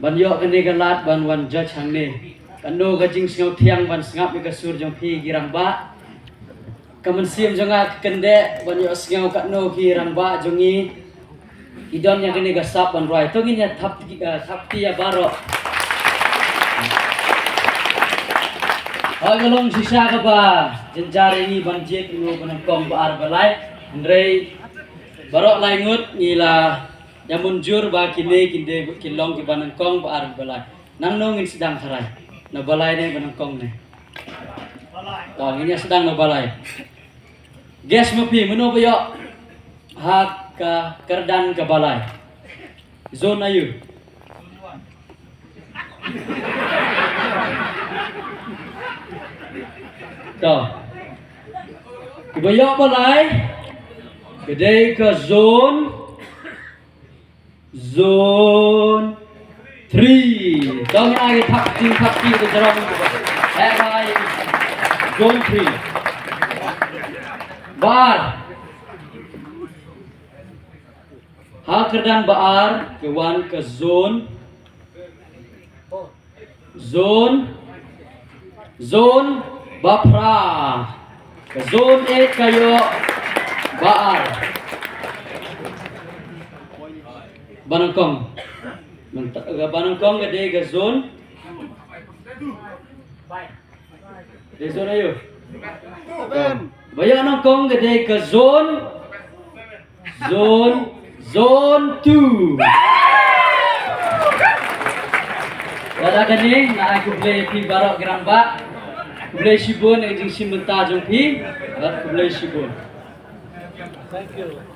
ban yo kene galat ban wan judge hang ne kanu ga jing sngau thiang ban sngap mi ka sur jong phi girang ba kamen sim jonga kende ban yo sngau kanu ki rang ba jongi idon yang kene ga sap ban roi to nginya thap ti ya baro oi galong sisa ka ba jenjare ni ban je ku ban kong ba ar balai ndrei baro lai ngut ngila yamun jur ba kine kinde kilong ki banan kong ba ar balai nang no ngin sedang tharai na balai ne banan kong ne to nginya sedang na balai ges mapi meno bayo hak ka kerdan ka balai zona yu to bayo balai gede ke zone 3 dong ai thap ti ke jarong hai hai zone 3 bar ha kerdan baar ke wan ke zone bapra ke zone 8 kayo baar Banangkong Banangkong gede ke zone de zone ayo bayo nangkong gede ke zone 2 Wala kani na aku play pi barok gerang ba play sibun jing simenta jong pi at play sibun. Thank you.